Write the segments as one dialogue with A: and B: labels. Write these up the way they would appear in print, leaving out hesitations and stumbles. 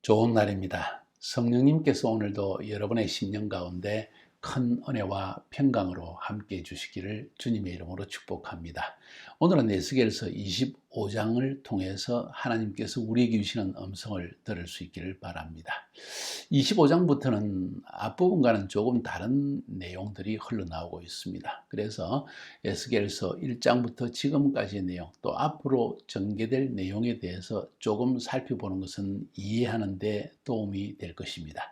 A: 좋은 날입니다. 성령님께서 오늘도 여러분의 심령 가운데 큰 은혜와 평강으로 함께 해주시기를 주님의 이름으로 축복합니다. 오늘은 에스겔서 25장을 통해서 하나님께서 우리에게 주시는 음성을 들을 수 있기를 바랍니다. 25장부터는 앞부분과는 조금 다른 내용들이 흘러나오고 있습니다. 그래서 에스겔서 1장부터 지금까지의 내용, 또 앞으로 전개될 내용에 대해서 조금 살펴보는 것은 이해하는 데 도움이 될 것입니다.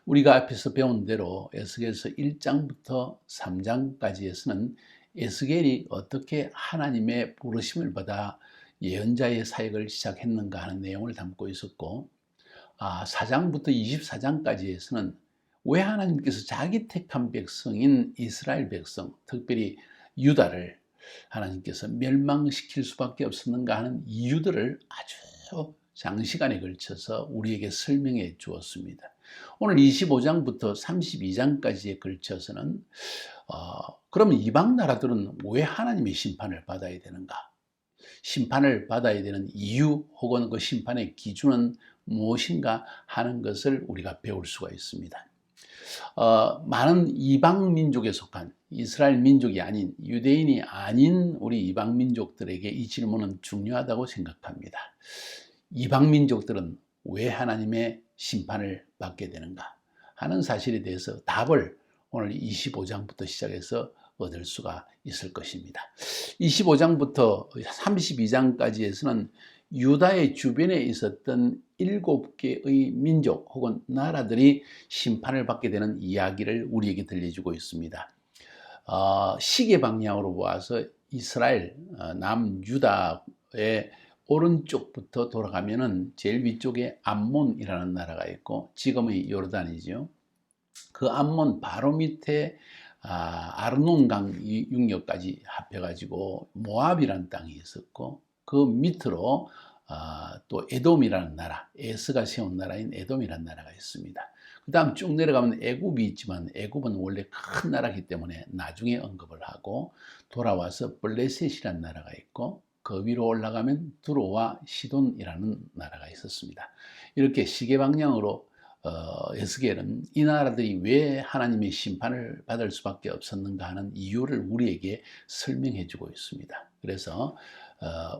A: 우리가 앞에서 배운 대로 에스겔서 1장부터 3장까지에서는 에스겔이 어떻게 하나님의 부르심을 받아 예언자의 사역을 시작했는가 하는 내용을 담고 있었고, 4장부터 24장까지에서는 왜 하나님께서 자기 택한 백성인 이스라엘 백성, 특별히 유다를 하나님께서 멸망시킬 수밖에 없었는가 하는 이유들을 아주 장시간에 걸쳐서 우리에게 설명해 주었습니다. 오늘 25장부터 32장까지에 걸쳐서는 그러면 이방 나라들은 왜 하나님의 심판을 받아야 되는가? 심판을 받아야 되는 이유 혹은 그 심판의 기준은 무엇인가 하는 것을 우리가 배울 수가 있습니다. 많은 이방 민족에 속한 이스라엘 민족이 아닌 유대인이 아닌 우리 이방 민족들에게 이 질문은 중요하다고 생각합니다. 이방 민족들은 왜 하나님의 심판을 받게 되는가 하는 사실에 대해서 답을 오늘 25장부터 시작해서 얻을 수가 있을 것입니다. 25장부터 32장까지에서는 유다의 주변에 있었던 7개의 민족 혹은 나라들이 심판을 받게 되는 이야기를 우리에게 들려주고 있습니다. 시계 방향으로 보아서 이스라엘 남유다의 오른쪽부터 돌아가면은 제일 위쪽에 암몬이라는 나라가 있고, 지금의 요르단이죠. 그 암몬 바로 밑에 아르논강 육려까지 합해가지고 모압이라는 땅이 있었고, 그 밑으로 또 에돔이라는 나라, 에스가 세운 나라인 에돔이라는 나라가 있습니다. 그 다음 쭉 내려가면 애굽이 있지만 애굽은 원래 큰 나라이기 때문에 나중에 언급을 하고, 돌아와서 블레셋이라는 나라가 있고, 그 위로 올라가면 두로와 시돈이라는 나라가 있었습니다. 이렇게 시계 방향으로 에스겔은 이 나라들이 왜 하나님의 심판을 받을 수밖에 없었는가 하는 이유를 우리에게 설명해 주고 있습니다. 그래서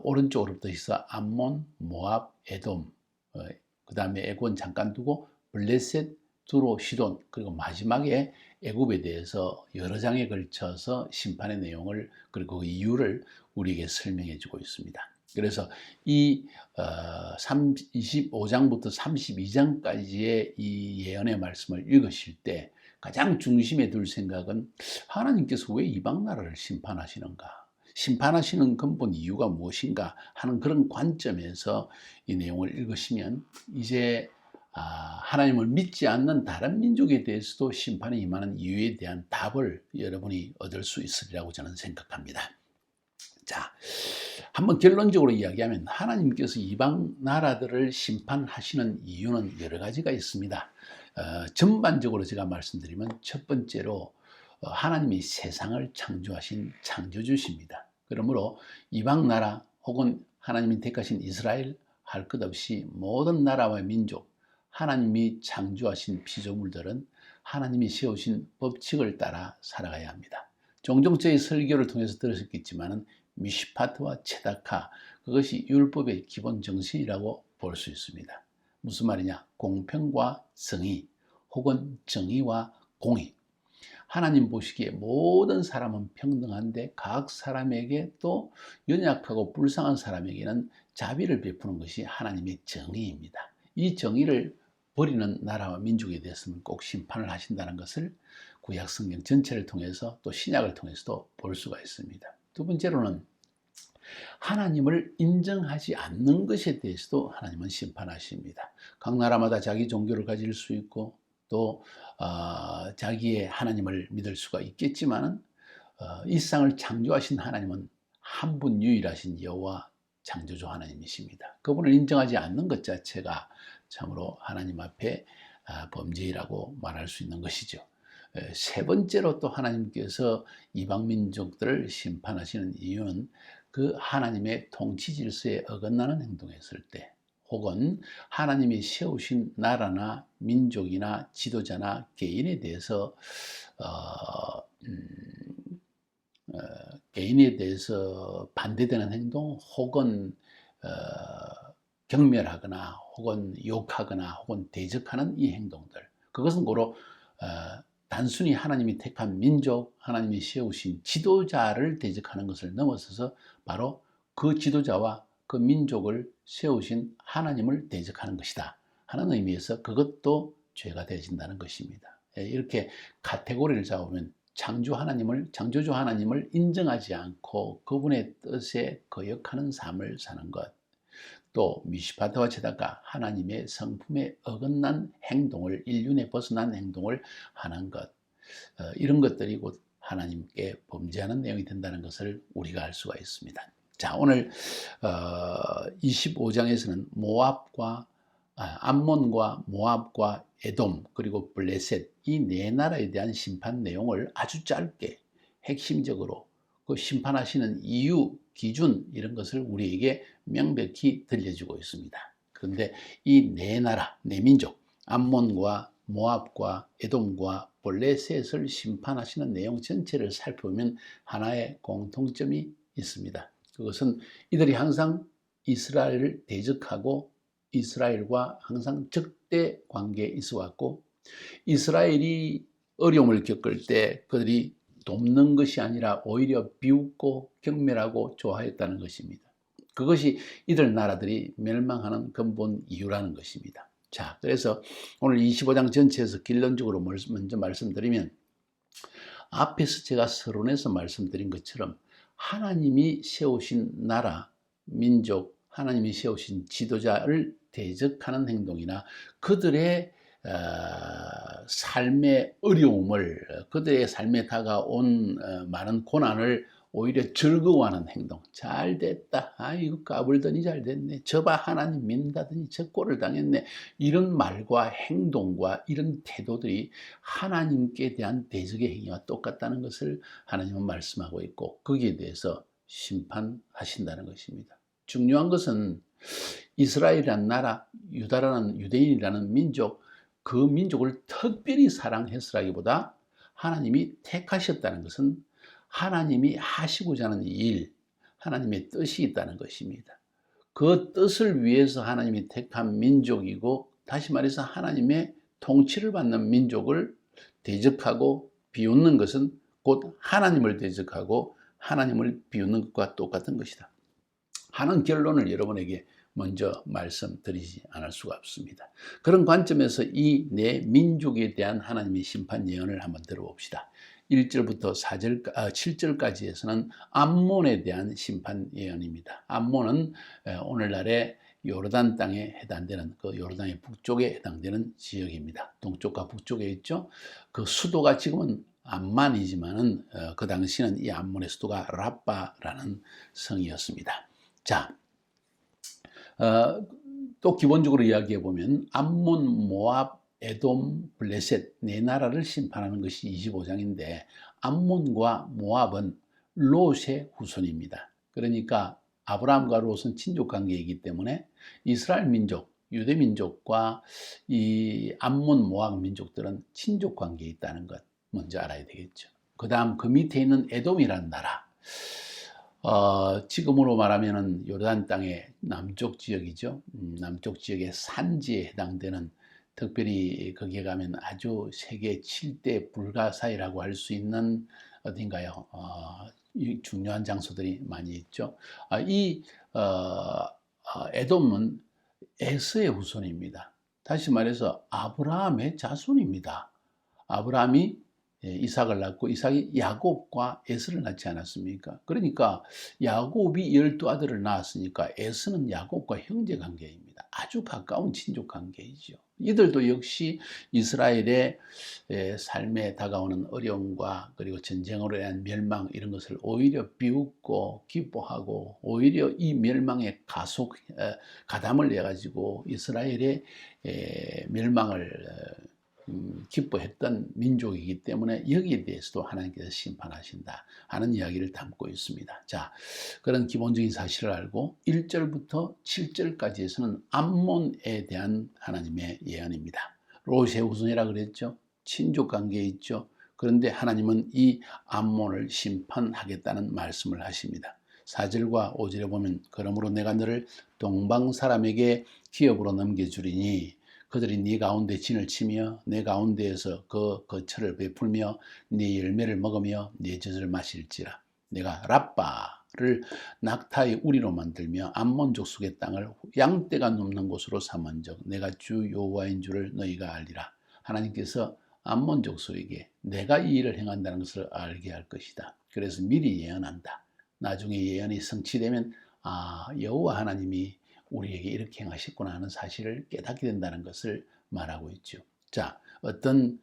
A: 오른쪽으로부터 해서 암몬, 모압, 에돔, 그 다음에 애굽은 잠깐 두고 블레셋, 두로, 시돈, 그리고 마지막에 애굽에 대해서 여러 장에 걸쳐서 심판의 내용을, 그리고 그 이유를 우리에게 설명해 주고 있습니다. 그래서 이 25장부터 32장까지의 이 예언의 말씀을 읽으실 때 가장 중심에 둘 생각은 하나님께서 왜 이방 나라를 심판하시는가? 심판하시는 근본 이유가 무엇인가 하는 그런 관점에서 이 내용을 읽으시면 이제 하나님을 믿지 않는 다른 민족에 대해서도 심판이 임하는 이유에 대한 답을 여러분이 얻을 수 있으리라고 저는 생각합니다. 자, 한번 결론적으로 이야기하면 하나님께서 이방 나라들을 심판하시는 이유는 여러 가지가 있습니다. 전반적으로 제가 말씀드리면 첫 번째로 하나님이 세상을 창조하신 창조주십니다. 그러므로 이방 나라 혹은 하나님이 택하신 이스라엘 할 것 없이 모든 나라와 민족, 하나님이 창조하신 피조물들은 하나님이 세우신 법칙을 따라 살아가야 합니다. 종종 저희 설교를 통해서 들으셨겠지만 미시파트와 체다카, 그것이 율법의 기본 정신이라고 볼 수 있습니다. 무슨 말이냐? 공평과 정의 혹은 정의와 공의. 하나님 보시기에 모든 사람은 평등한데 각 사람에게 또 연약하고 불쌍한 사람에게는 자비를 베푸는 것이 하나님의 정의입니다. 이 정의를 버리는 나라와 민족에 대해서는 꼭 심판을 하신다는 것을 구약 성경 전체를 통해서 또 신약을 통해서도 볼 수가 있습니다. 두 번째로는 하나님을 인정하지 않는 것에 대해서도 하나님은 심판하십니다. 각 나라마다 자기 종교를 가질 수 있고 또 자기의 하나님을 믿을 수가 있겠지만 이 세상을 창조하신 하나님은 한 분 유일하신 여호와 창조주 하나님이십니다. 그분을 인정하지 않는 것 자체가 참으로 하나님 앞에 범죄라고 말할 수 있는 것이죠. 세 번째로 또 하나님께서 이방 민족들을 심판하시는 이유는 그 하나님의 통치 질서에 어긋나는 행동했을 때, 혹은 하나님이 세우신 나라나 민족이나 지도자나 개인에 대해서 개인에 대해서 반대되는 행동 혹은 경멸하거나 혹은 욕하거나 혹은 대적하는 이 행동들, 그것은 고로 단순히 하나님이 택한 민족, 하나님이 세우신 지도자를 대적하는 것을 넘어서서 바로 그 지도자와 그 민족을 세우신 하나님을 대적하는 것이다 하는 의미에서 그것도 죄가 되어진다는 것입니다. 이렇게 카테고리를 잡으면 창조주 하나님을 인정하지 않고 그분의 뜻에 거역하는 삶을 사는 것, 또 미시파트와 제다가 하나님의 성품에 어긋난 행동을, 인륜에 벗어난 행동을 하는 것, 이런 것들이 곧 하나님께 범죄하는 내용이 된다는 것을 우리가 알 수가 있습니다. 자, 오늘 25장에서는 암몬과 모압과 에돔 그리고 블레셋 이 네 나라에 대한 심판 내용을 아주 짧게 핵심적으로 그 심판하시는 이유, 기준 이런 것을 우리에게 명백히 들려주고 있습니다. 그런데 이 네 나라, 네 민족, 암몬과 모압과 에돔과 블레셋을 심판하시는 내용 전체를 살펴보면 하나의 공통점이 있습니다. 그것은 이들이 항상 이스라엘을 대적하고 이스라엘과 항상 적대 관계에 있어 왔고, 이스라엘이 어려움을 겪을 때 그들이 돕는 것이 아니라 오히려 비웃고 경멸하고 좋아했다는 것입니다. 그것이 이들 나라들이 멸망하는 근본 이유라는 것입니다. 자, 그래서 오늘 25장 전체에서 결론적으로 먼저 말씀드리면, 앞에서 제가 서론에서 말씀드린 것처럼 하나님이 세우신 나라, 민족, 하나님이 세우신 지도자를 대적하는 행동이나 그들의 삶의 어려움을, 그들의 삶에 다가온 많은 고난을 오히려 즐거워하는 행동. 잘 됐다. 이거 까불더니 잘 됐네. 저봐 하나님 믿는다더니 저 꼴을 당했네. 이런 말과 행동과 이런 태도들이 하나님께 대한 대적의 행위와 똑같다는 것을 하나님은 말씀하고 있고, 거기에 대해서 심판하신다는 것입니다. 중요한 것은 이스라엘이라는 나라, 유다라는 유대인이라는 민족, 그 민족을 특별히 사랑했으라기보다 하나님이 택하셨다는 것은 하나님이 하시고자 하는 일, 하나님의 뜻이 있다는 것입니다. 그 뜻을 위해서 하나님이 택한 민족이고, 다시 말해서 하나님의 통치를 받는 민족을 대적하고 비웃는 것은 곧 하나님을 대적하고 하나님을 비웃는 것과 똑같은 것이다 하는 결론을 여러분에게 먼저 말씀드리지 않을 수가 없습니다. 그런 관점에서 이 네 민족에 대한 하나님의 심판 예언을 한번 들어봅시다. 1절부터 7절까지에서는 암몬에 대한 심판 예언입니다. 암몬은 오늘날의 요르단 땅에 해당되는, 그 요르단의 북쪽에 해당되는 지역입니다. 동쪽과 북쪽에 있죠. 그 수도가 지금은 암만이지만은 그 당시는 이 암몬의 수도가 라빠라는 성이었습니다. 자, 또 기본적으로 이야기해 보면 암몬, 모압, 에돔, 블레셋 네 나라를 심판하는 것이 25장인데, 암몬과 모압은 롯의 후손입니다. 그러니까 아브라함과 롯은 친족 관계이기 때문에 이스라엘 민족, 유대 민족과 이 암몬, 모압 민족들은 친족 관계에 있다는 것 먼저 알아야 되겠죠. 그 다음 그 밑에 있는 에돔이라는 나라, 지금으로 말하면은 요르단 땅의 남쪽 지역이죠. 남쪽 지역의 산지에 해당되는, 특별히 거기에 가면 아주 세계 7대 불가사의라고 할 수 있는 어딘가요? 중요한 장소들이 많이 있죠. 에돔은 에서의 후손입니다. 다시 말해서 아브라함의 자손입니다. 아브라함이 이삭을 낳고 이삭이 야곱과 에서를 낳지 않았습니까? 그러니까 야곱이 12아들을 낳았으니까 에서는 야곱과 형제 관계입니다. 아주 가까운 친족 관계이죠. 이들도 역시 이스라엘의 삶에 다가오는 어려움과 그리고 전쟁으로 인한 멸망, 이런 것을 오히려 비웃고 기뻐하고, 오히려 이 멸망의 가담을 내가지고 이스라엘의 멸망을 기뻐했던 민족이기 때문에 여기에 대해서도 하나님께서 심판하신다 하는 이야기를 담고 있습니다. 자, 그런 기본적인 사실을 알고 1절부터 7절까지에서는 암몬에 대한 하나님의 예언입니다. 롯의 후손이라 그랬죠. 친족 관계에 있죠. 그런데 하나님은 이 암몬을 심판하겠다는 말씀을 하십니다. 4절과 5절에 보면 그러므로 내가 너를 동방 사람에게 기업으로 넘겨주리니 그들이 네 가운데 진을 치며 내 가운데에서 그 거처를 베풀며 네 열매를 먹으며 네 젖을 마실지라. 내가 랍바를 낙타의 우리로 만들며 암몬 족속의 땅을 양떼가 눕는 곳으로 삼은즉 내가 주 여호와인 줄을 너희가 알리라. 하나님께서 암몬 족속에게 내가 이 일을 행한다는 것을 알게 할 것이다. 그래서 미리 예언한다. 나중에 예언이 성취되면 여호와 하나님이 우리에게 이렇게 행하셨구나 하는 사실을 깨닫게 된다는 것을 말하고 있죠. 자, 어떤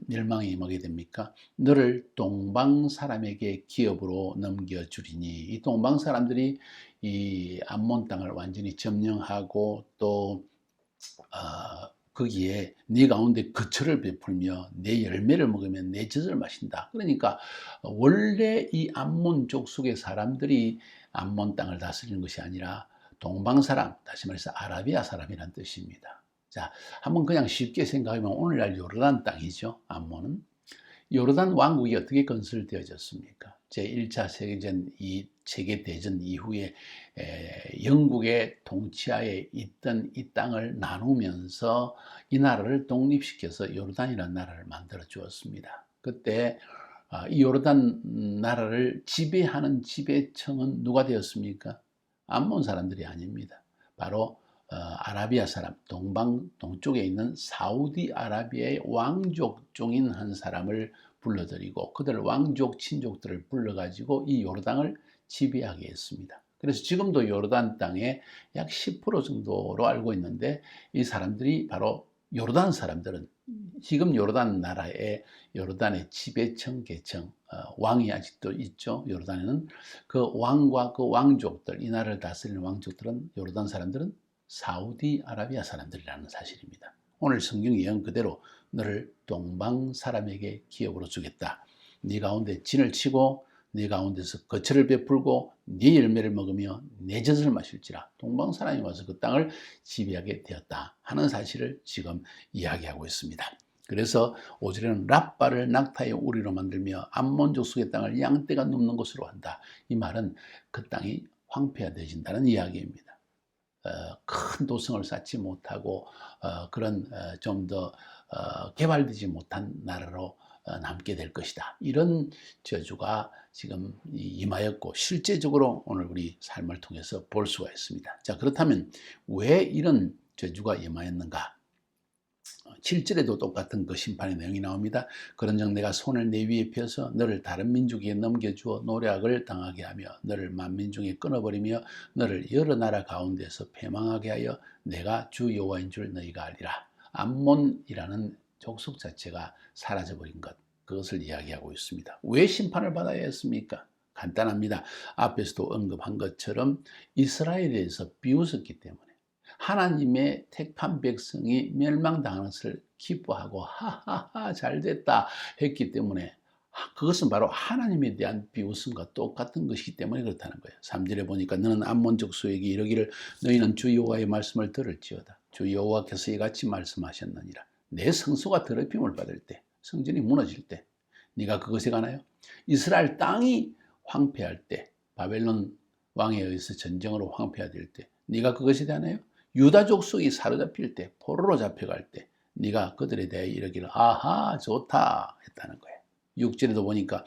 A: 멸망이 임하게 됩니까? 너를 동방 사람에게 기업으로 넘겨주리니, 이 동방 사람들이 이 암몬 땅을 완전히 점령하고 또 거기에 네 가운데 거처를 베풀며 내 열매를 먹으면 내 젖을 마신다. 그러니까 원래 이 암몬 족속의 사람들이 암몬 땅을 다스리는 것이 아니라 동방 사람, 다시 말해서 아라비아 사람이란 뜻입니다. 자, 한번 그냥 쉽게 생각하면 오늘날 요르단 땅이죠. 암몬은. 요르단 왕국이 어떻게 건설되어졌습니까? 제1차 세계대전 이후에 영국의 통치하에 있던 이 땅을 나누면서 이 나라를 독립시켜서 요르단이라는 나라를 만들어 주었습니다. 그때 이 요르단 나라를 지배하는 지배청은 누가 되었습니까? 암몬 사람들이 아닙니다. 바로 아라비아 사람, 동쪽에 있는 사우디아라비아의 왕족 중인 한 사람을 불러들이고 그들 왕족, 친족들을 불러가지고 이 요르단을 지배하게 했습니다. 그래서 지금도 요르단 땅의 약 10% 정도로 알고 있는데 이 사람들이 바로 요르단 사람들은 지금 요르단 나라의 요르단의 지배청, 계청, 왕이 아직도 있죠. 요르단에는 그 왕과 그 왕족들, 이 나라를 다스리는 왕족들은 요르단 사람들은 사우디아라비아 사람들이라는 사실입니다. 오늘 성경 예언 그대로 너를 동방 사람에게 기업으로 주겠다. 네 가운데 진을 치고 네 가운데서 거처를 베풀고 네 열매를 먹으며 내 젖을 마실지라. 동방 사람이 와서 그 땅을 지배하게 되었다 하는 사실을 지금 이야기하고 있습니다. 그래서 5절에는 랍바를 낙타의 우리로 만들며 암몬 족속의 땅을 양떼가 눕는 곳으로 한다. 이 말은 그 땅이 황폐화되어진다는 이야기입니다. 큰 도성을 쌓지 못하고 그런 좀 더 개발되지 못한 나라로 남게 될 것이다. 이런 저주가 지금 임하였고 실제적으로 오늘 우리 삶을 통해서 볼 수가 있습니다. 자, 그렇다면 왜 이런 저주가 임하였는가? 7절에도 똑같은 그 심판의 내용이 나옵니다. 그런즉 내가 손을 내 위에 펴서 너를 다른 민족에게 넘겨주어 노략을 당하게 하며 너를 만민중에 끊어버리며 너를 여러 나라 가운데서 패망하게 하여 내가 주 여호와인 줄 너희가 알리라. 암몬이라는 족속 자체가 사라져버린 것, 그것을 이야기하고 있습니다. 왜 심판을 받아야 했습니까? 간단합니다. 앞에서도 언급한 것처럼 이스라엘에서 비웃었기 때문에 하나님의 택한 백성이 멸망당하는 것을 기뻐하고 하하하 잘됐다 했기 때문에 그것은 바로 하나님에 대한 비웃음과 똑같은 것이기 때문에 그렇다는 거예요. 3절에 보니까 너는 암몬 족속에게 이르기를 너희는 주 여호와의 말씀을 들을지어다. 주 여호와께서 이같이 말씀하셨느니라. 내 성소가 더럽힘을 받을 때, 성전이 무너질 때 네가 그것에 관하여 이스라엘 땅이 황폐할 때, 바벨론 왕에 의해서 전쟁으로 황폐화될 때 네가 그것에 대하여 유다 족속이 사로잡힐 때, 포로로 잡혀갈 때 네가 그들에 대해 이르기를 아하 좋다 했다는 거예요. 6절에도 보니까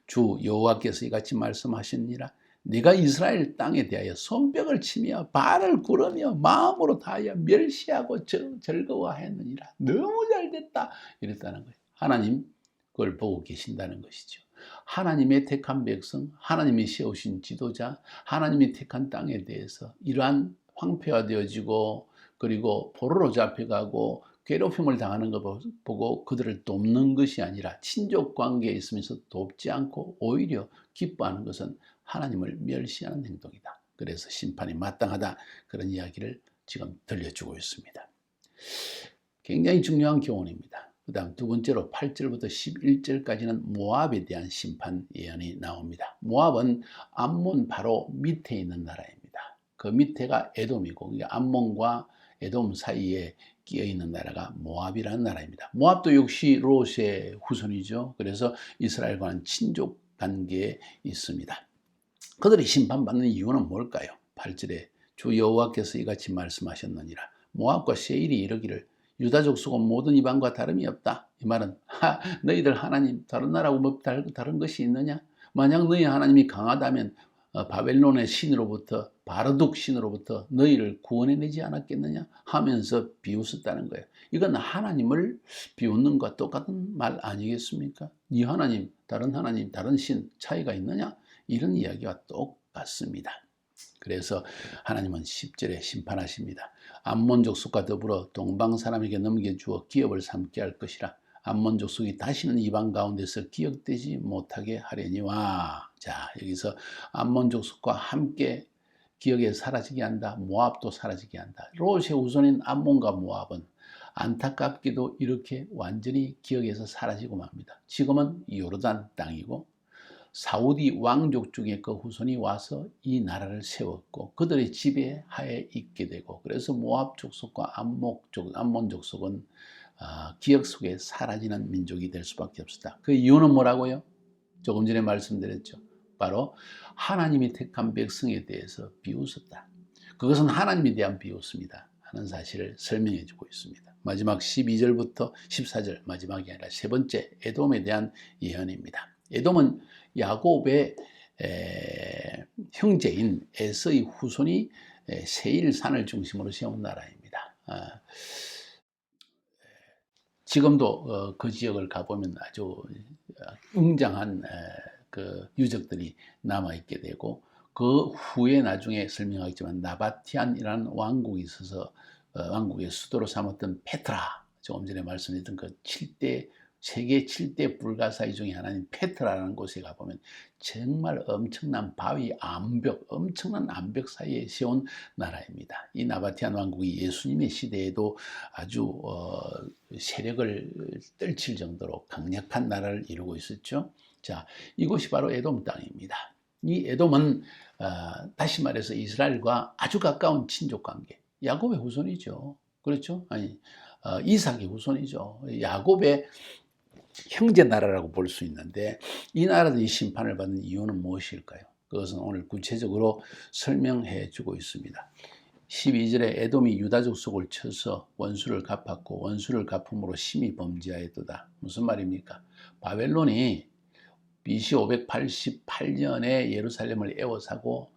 A: 주 여호와께서 이같이 말씀하셨니라. 네가 이스라엘 땅에 대하여 손뼉을 치며 발을 구르며 마음으로 다하여 멸시하고 즐거워했느니라. 너무 잘됐다 이랬다는 거예요. 하나님 그걸 보고 계신다는 것이죠. 하나님의 택한 백성, 하나님이 세우신 지도자, 하나님이 택한 땅에 대해서 이러한 황폐화되어지고 그리고 포로로 잡혀가고 괴롭힘을 당하는 것 보고 그들을 돕는 것이 아니라 친족 관계에 있으면서 돕지 않고 오히려 기뻐하는 것은 하나님을 멸시하는 행동이다. 그래서 심판이 마땅하다. 그런 이야기를 지금 들려주고 있습니다. 굉장히 중요한 교훈입니다. 그 다음 두 번째로 8절부터 11절까지는 모압에 대한 심판 예언이 나옵니다. 모압은 암몬 바로 밑에 있는 나라입니다. 그 밑에가 에돔이고 암몬과 에돔 사이에 끼어 있는 나라가 모압이라는 나라입니다. 모압도 역시 롯의 후손이죠. 그래서 이스라엘과는 친족 관계에 있습니다. 그들이 심판받는 이유는 뭘까요? 8절에 주 여호와께서 이같이 말씀하셨느니라. 모압과 세일이 이르기를 유다 족속은 모든 이방과 다름이 없다. 이 말은 너희들 하나님 다른 나라하고 뭐 다른 것이 있느냐? 만약 너희 하나님이 강하다면 바벨론의 신으로부터 바르둑 신으로부터 너희를 구원해내지 않았겠느냐 하면서 비웃었다는 거예요. 이건 하나님을 비웃는 것과 똑같은 말 아니겠습니까? 네 하나님, 다른 신 차이가 있느냐? 이런 이야기와 똑같습니다. 그래서 하나님은 10절에 심판하십니다. 암몬 족속과 더불어 동방 사람에게 넘겨주어 기업을 삼게 할 것이라. 암몬 족속이 다시는 이방 가운데서 기억되지 못하게 하려니와. 자, 여기서 암몬 족속과 함께 기억에 사라지게 한다. 모압도 사라지게 한다. 롯의 후손인 암몬과 모압은 안타깝게도 이렇게 완전히 기억에서 사라지고 맙니다. 지금은 요르단 땅이고 사우디 왕족 중에 그 후손이 와서 이 나라를 세웠고 그들의 지배하에 있게 되고 그래서 모압 족속과 암몬 족속은 기억 속에 사라지는 민족이 될 수밖에 없었다. 그 이유는 뭐라고요? 조금 전에 말씀드렸죠. 바로 하나님이 택한 백성에 대해서 비웃었다. 그것은 하나님에 대한 비웃음이다 하는 사실을 설명해 주고 있습니다. 마지막 12절부터 14절 마지막이 아니라 세 번째 에돔에 대한 예언입니다. 에돔은 야곱의 형제인 에서의 후손이 세일산을 중심으로 세운 나라입니다. 지금도 그 지역을 가보면 아주 웅장한 그 유적들이 남아있게 되고 그 후에 나중에 설명하겠지만 나바티안이라는 왕국이 있어서 왕국의 수도로 삼았던 페트라, 조금 전에 말씀드렸던 그 세계 7대 불가사의 중에 하나인 페트라라는 곳에 가보면 정말 엄청난 바위 엄청난 암벽 사이에 세운 나라입니다. 이 나바티안 왕국이 예수님의 시대에도 아주 세력을 떨칠 정도로 강력한 나라를 이루고 있었죠. 자, 이곳이 바로 에돔 땅입니다. 이 에돔은 다시 말해서 이스라엘과 아주 가까운 친족 관계, 야곱의 후손이죠. 그렇죠? 아니, 이삭의 후손이죠. 야곱의 형제 나라라고 볼 수 있는데 이 나라들이 심판을 받는 이유는 무엇일까요? 그것은 오늘 구체적으로 설명해 주고 있습니다. 12절에 에돔이 유다 족속을 쳐서 원수를 갚았고 원수를 갚음으로 심히 범죄하였도다. 무슨 말입니까? 바벨론이 BC 588년에 예루살렘을 에워싸고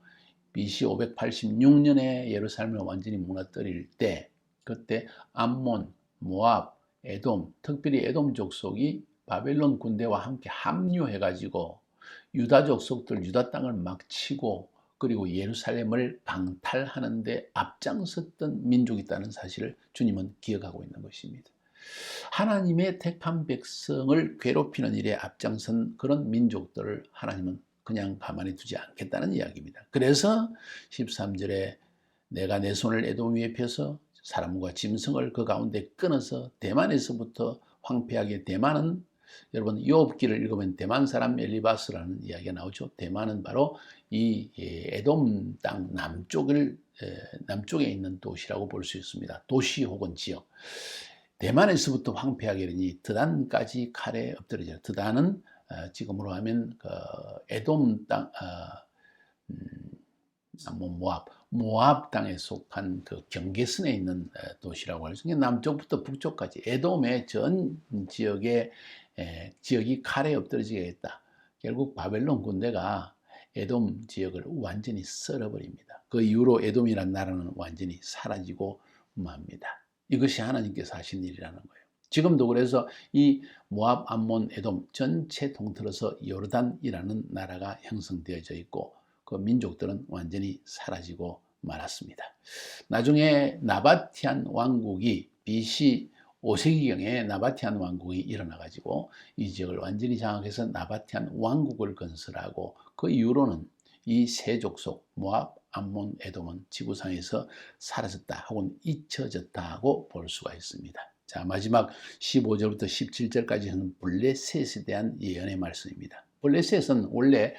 A: BC 586년에 예루살렘을 완전히 무너뜨릴 때 그때 암몬, 모압, 에돔, 특별히 에돔 족속이 바벨론 군대와 함께 합류해가지고 유다 족속들 유다 땅을 막 치고 그리고 예루살렘을 방탈하는 데 앞장섰던 민족이 있다는 사실을 주님은 기억하고 있는 것입니다. 하나님의 택한 백성을 괴롭히는 일에 앞장선 그런 민족들을 하나님은 그냥 가만히 두지 않겠다는 이야기입니다. 그래서 13절에 내가 내 손을 에돔 위에 펴서 사람과 짐승을 그 가운데 끊어서 대만에서부터 황폐하게 대만은 여러분 욥기를 읽으면 대만 사람 엘리바스라는 이야기가 나오죠. 대만은 바로 이 에돔 땅 남쪽에 있는 도시라고 볼 수 있습니다. 도시 혹은 지역. 대만에서부터 황폐하게 되니 드단까지 칼에 엎드려져. 드단은 지금으로 하면 그 에돔 땅, 모압 땅에 속한 그 경계선에 있는 도시라고 할 수 있는 남쪽부터 북쪽까지 에돔의 전 지역이 칼에 엎드러지게 했다. 결국 바벨론 군대가 에돔 지역을 완전히 썰어버립니다. 그 이후로 에돔이라는 나라는 완전히 사라지고 맙니다. 이것이 하나님께서 하신 일이라는 거예요. 지금도 그래서 이 모압, 암몬, 에돔 전체 통틀어서 요르단이라는 나라가 형성되어져 있고 그 민족들은 완전히 사라지고 말았습니다. 나중에 나바티안 왕국이 BC 5세기경에 나바티안 왕국이 일어나가지고 이 지역을 완전히 장악해서 나바티안 왕국을 건설하고 그 이후로는 이 세 족속 모압, 암몬, 에돔은 지구상에서 사라졌다 혹은 잊혀졌다 하고 볼 수가 있습니다. 자, 마지막 15절부터 17절까지는 블레셋에 대한 예언의 말씀입니다. 블레셋은 원래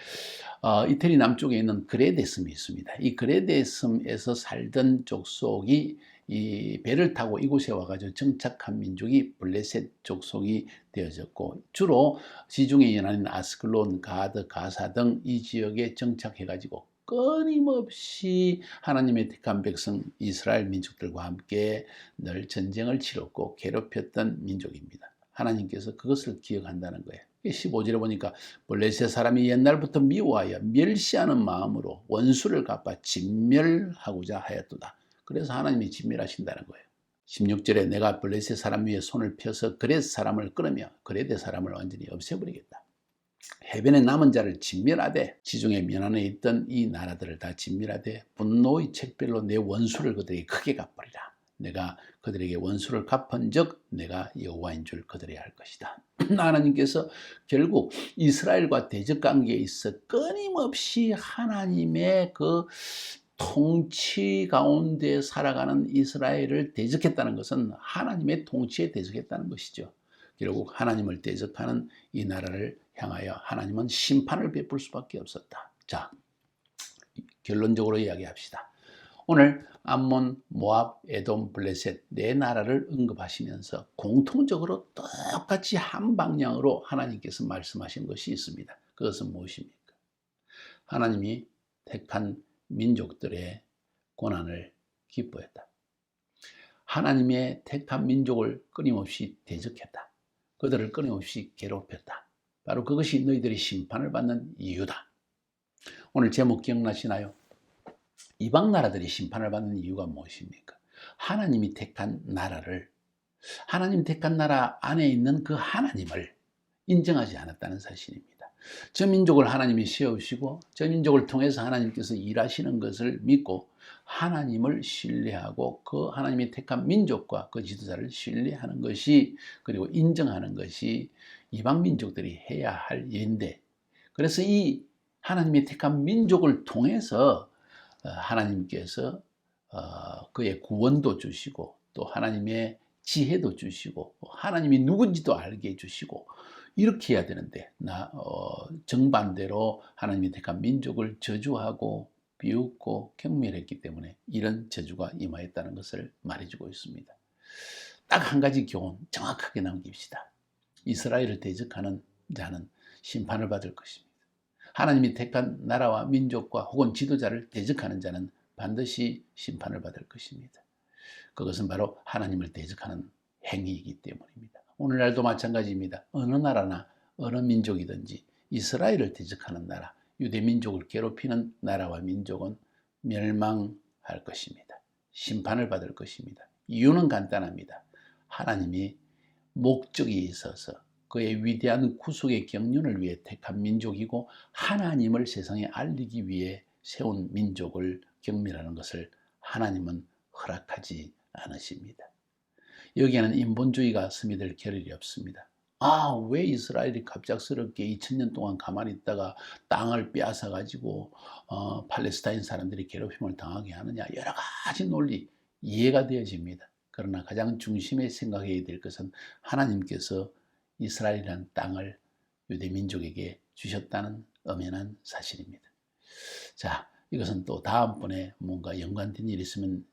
A: 이태리 남쪽에 있는 그레데섬이 있습니다. 이 그레데섬에서 살던 족속이 이 배를 타고 이곳에 와가지고 정착한 민족이 블레셋 족속이 되어졌고, 주로 지중해 연안인 아스클론, 가드, 가사 등 이 지역에 정착해가지고 끊임없이 하나님의 택한 백성 이스라엘 민족들과 함께 늘 전쟁을 치렀고 괴롭혔던 민족입니다. 하나님께서 그것을 기억한다는 거예요. 15절에 보니까 블레셋 사람이 옛날부터 미워하여 멸시하는 마음으로 원수를 갚아 진멸하고자 하였도다. 그래서 하나님이 진멸하신다는 거예요. 16절에 내가 블레셋 사람 위에 손을 펴서 그렛 사람을 끊으며 그레데 사람을 완전히 없애버리겠다. 해변에 남은 자를 진멸하되 지중해 면안에 있던 이 나라들을 다 진멸하되 분노의 책별로 내 원수를 그들에게 크게 갚으리라. 내가 그들에게 원수를 갚은 적 내가 여호와인 줄 그들이 알 것이다. 하나님께서 결국 이스라엘과 대적 관계에 있어 끊임없이 하나님의 그 통치 가운데 살아가는 이스라엘을 대적했다는 것은 하나님의 통치에 대적했다는 것이죠. 결국 하나님을 대적하는 이 나라를 향하여 하나님은 심판을 베풀 수밖에 없었다. 자, 결론적으로 이야기합시다. 오늘 암몬, 모압, 에돔, 블레셋 네 나라를 언급하시면서 공통적으로 똑같이 한 방향으로 하나님께서 말씀하신 것이 있습니다. 그것은 무엇입니까? 하나님이 택한 민족들의 고난을 기뻐했다. 하나님의 택한 민족을 끊임없이 대적했다. 그들을 끊임없이 괴롭혔다. 바로 그것이 너희들이 심판을 받는 이유다. 오늘 제목 기억나시나요? 이방 나라들이 심판을 받는 이유가 무엇입니까? 하나님이 택한 나라를, 하나님 택한 나라 안에 있는 그 하나님을 인정하지 않았다는 사실입니다. 저 민족을 하나님이 세우시고 저 민족을 통해서 하나님께서 일하시는 것을 믿고 하나님을 신뢰하고 그 하나님이 택한 민족과 그 지도자를 신뢰하는 것이, 그리고 인정하는 것이 이방 민족들이 해야 할 일인데, 그래서 이 하나님이 택한 민족을 통해서 하나님께서 그의 구원도 주시고 또 하나님의 지혜도 주시고 하나님이 누군지도 알게 해주시고 이렇게 해야 되는데 정반대로 하나님이 택한 민족을 저주하고 비웃고 경멸했기 때문에 이런 저주가 임하였다는 것을 말해주고 있습니다. 딱 한 가지 교훈 정확하게 남깁시다. 이스라엘을 대적하는 자는 심판을 받을 것입니다. 하나님이 택한 나라와 민족과 혹은 지도자를 대적하는 자는 반드시 심판을 받을 것입니다. 그것은 바로 하나님을 대적하는 행위이기 때문입니다. 오늘날도 마찬가지입니다. 어느 나라나 어느 민족이든지 이스라엘을 대적하는 나라, 유대민족을 괴롭히는 나라와 민족은 멸망할 것입니다. 심판을 받을 것입니다. 이유는 간단합니다. 하나님이 목적이 있어서 그의 위대한 구속의 경륜을 위해 택한 민족이고 하나님을 세상에 알리기 위해 세운 민족을 경멸하는 것을 하나님은 허락하지 않으십니다. 여기에는 인본주의가 스며들 겨를이 없습니다. 왜 이스라엘이 갑작스럽게 2000년 동안 가만히 있다가 땅을 빼앗아 가지고 팔레스타인 사람들이 괴롭힘을 당하게 하느냐, 여러 가지 논리 이해가 되어집니다. 그러나 가장 중심에 생각해야 될 것은 하나님께서 이스라엘이라는 땅을 유대민족에게 주셨다는 엄연한 사실입니다. 자, 이것은 또 다음번에 뭔가 연관된 일이 있으면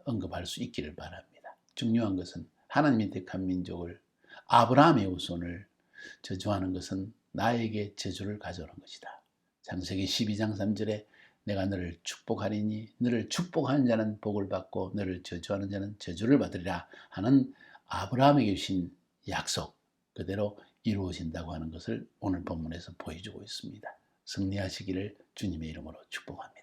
A: 언급할 수 있기를 바랍니다. 중요한 것은 하나님이 택한 민족을, 아브라함의 후손을 저주하는 것은 나에게 저주를 가져오는 것이다. 창세기 12장 3절에 내가 너를 축복하리니 너를 축복하는 자는 복을 받고 너를 저주하는 자는 저주를 받으리라 하는 아브라함에게 주신 약속 그대로 이루어진다고 하는 것을 오늘 본문에서 보여주고 있습니다. 승리하시기를 주님의 이름으로 축복합니다.